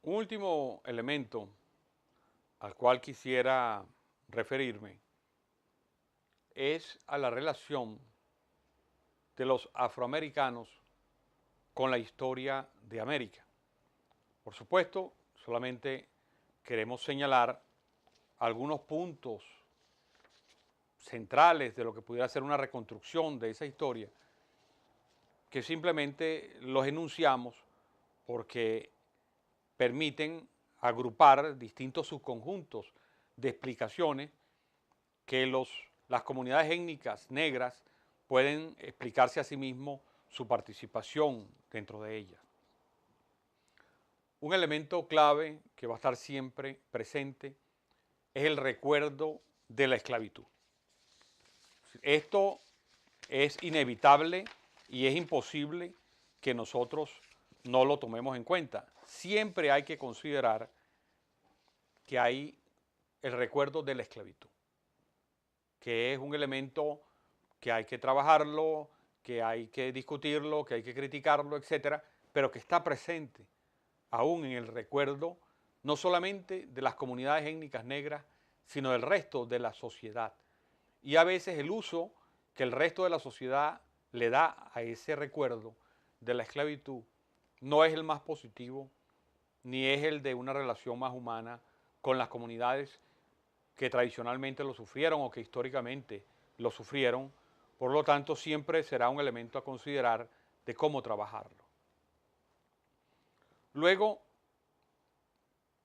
Un último elemento al cual quisiera referirme es a la relación de los afroamericanos con la historia de América. Por supuesto, solamente queremos señalar algunos puntos centrales de lo que pudiera ser una reconstrucción de esa historia, que simplemente los enunciamos porque permiten agrupar distintos subconjuntos de explicaciones que las comunidades étnicas negras pueden explicarse a sí mismos su participación dentro de ellas. Un elemento clave que va a estar siempre presente es el recuerdo de la esclavitud. Esto es inevitable y es imposible que nosotros no lo tomemos en cuenta. Siempre hay que considerar que hay el recuerdo de la esclavitud, que es un elemento que hay que trabajarlo, que hay que discutirlo, que hay que criticarlo, etcétera, pero que está presente aún en el recuerdo no solamente de las comunidades étnicas negras, sino del resto de la sociedad. Y a veces el uso que el resto de la sociedad le da a ese recuerdo de la esclavitud no es el más positivo, ni es el de una relación más humana con las comunidades que tradicionalmente lo sufrieron o que históricamente lo sufrieron. Por lo tanto, siempre será un elemento a considerar de cómo trabajarlo. Luego,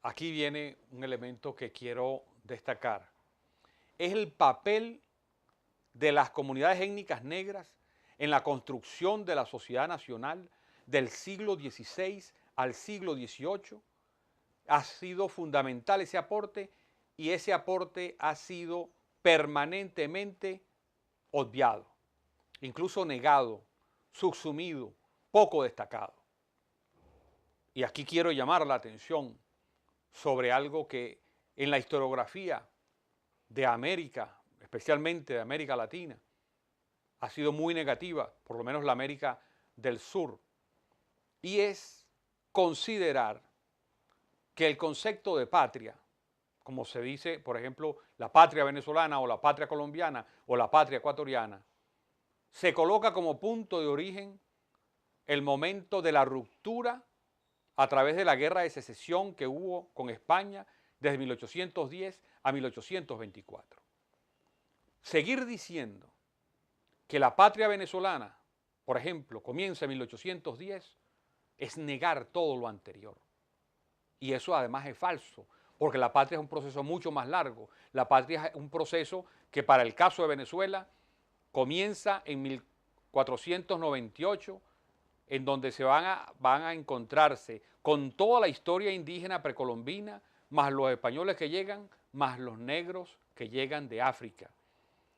aquí viene un elemento que quiero destacar. Es el papel de las comunidades étnicas negras en la construcción de la sociedad nacional del siglo XVI al siglo XVIII. Ha sido fundamental ese aporte y ese aporte ha sido permanentemente obviado, incluso negado, subsumido, poco destacado. Y aquí quiero llamar la atención sobre algo que en la historiografía de América, especialmente de América Latina, ha sido muy negativa, por lo menos la América del Sur, y es considerar que el concepto de patria, como se dice, por ejemplo, la patria venezolana o la patria colombiana o la patria ecuatoriana, se coloca como punto de origen el momento de la ruptura a través de la guerra de secesión que hubo con España desde 1810 a 1824. Seguir diciendo que la patria venezolana, por ejemplo, comienza en 1810, es negar todo lo anterior. Y eso además es falso, porque la patria es un proceso mucho más largo. La patria es un proceso que para el caso de Venezuela comienza en 1498, en donde van a encontrarse con toda la historia indígena precolombina, más los españoles que llegan, más los negros que llegan de África.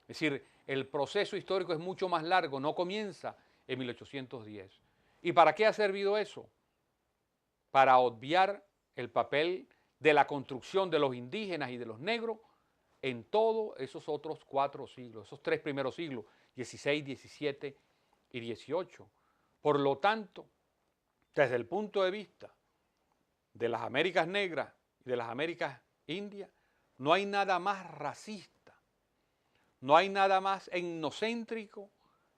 Es decir, el proceso histórico es mucho más largo, no comienza en 1810. ¿Y para qué ha servido eso? Para obviar el papel de la construcción de los indígenas y de los negros en todos esos otros 4 siglos, esos 3 primeros siglos, 16, 17 y 18. Por lo tanto, desde el punto de vista de las Américas negras y de las Américas indias, no hay nada más racista, no hay nada más etnocéntrico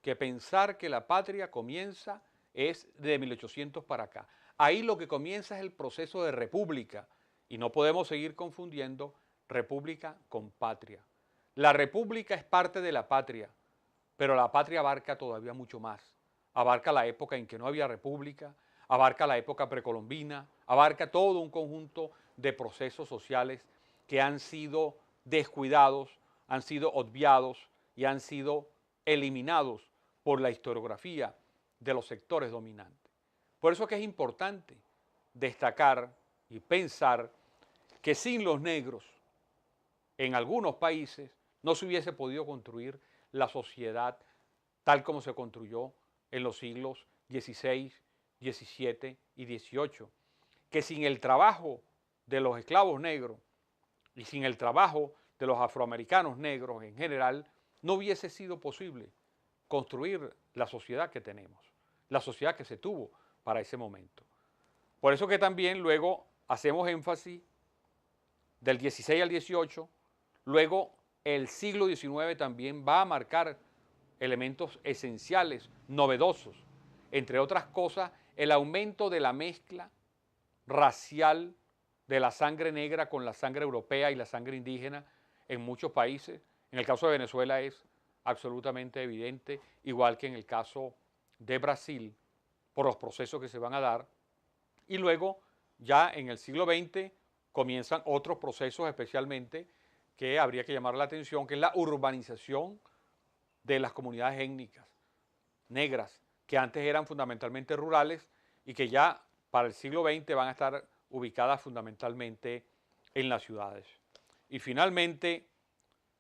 que pensar que la patria comienza es de 1800 para acá. Ahí lo que comienza es el proceso de república y no podemos seguir confundiendo república con patria. La república es parte de la patria, pero la patria abarca todavía mucho más. Abarca la época en que no había república, abarca la época precolombina, abarca todo un conjunto de procesos sociales que han sido descuidados, han sido obviados y han sido eliminados por la historiografía de los sectores dominantes. Por eso es que es importante destacar y pensar que sin los negros en algunos países no se hubiese podido construir la sociedad tal como se construyó en los siglos XVI, XVII y XVIII, que sin el trabajo de los esclavos negros y sin el trabajo de los afroamericanos negros en general, no hubiese sido posible construir la sociedad que tenemos, la sociedad que se tuvo para ese momento. Por eso que también luego hacemos énfasis del 16 al 18, luego el siglo XIX también va a marcar elementos esenciales, novedosos, entre otras cosas, el aumento de la mezcla racial de la sangre negra con la sangre europea y la sangre indígena en muchos países. En el caso de Venezuela es absolutamente evidente, igual que en el caso de Brasil, por los procesos que se van a dar. Y luego, ya en el siglo XX, comienzan otros procesos especialmente que habría que llamar la atención, que es la urbanización de las comunidades étnicas negras, que antes eran fundamentalmente rurales y que ya para el siglo XX van a estar ubicadas fundamentalmente en las ciudades. Y finalmente,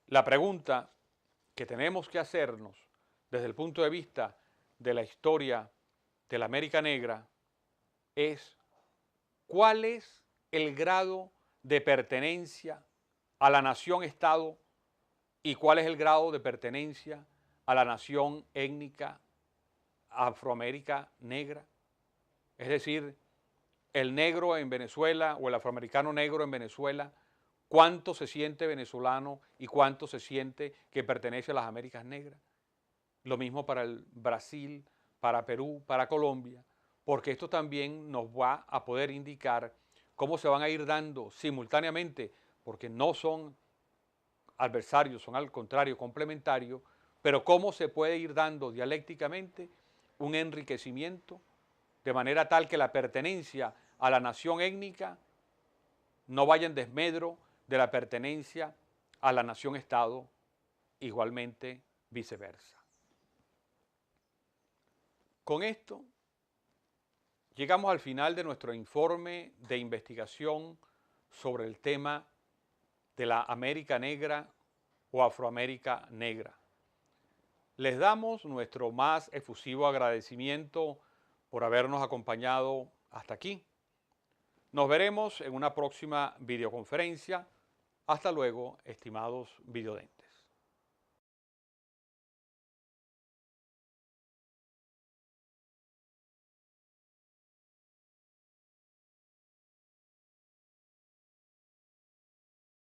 la pregunta que tenemos que hacernos desde el punto de vista de la historia de la América Negra es ¿cuál es el grado de pertenencia a la nación-estado y cuál es el grado de pertenencia a la nación étnica afroamérica negra? Es decir, el negro en Venezuela o el afroamericano negro en Venezuela, ¿cuánto se siente venezolano y cuánto se siente que pertenece a las Américas Negras? Lo mismo para el Brasil, para Perú, para Colombia, porque esto también nos va a poder indicar cómo se van a ir dando simultáneamente, porque no son adversarios, son al contrario complementarios, pero cómo se puede ir dando dialécticamente un enriquecimiento de manera tal que la pertenencia a la nación étnica no vaya en desmedro de la pertenencia a la nación-estado, igualmente viceversa. Con esto llegamos al final de nuestro informe de investigación sobre el tema de la América Negra o Afroamérica Negra. Les damos nuestro más efusivo agradecimiento por habernos acompañado hasta aquí. Nos veremos en una próxima videoconferencia. Hasta luego, estimados videodentes.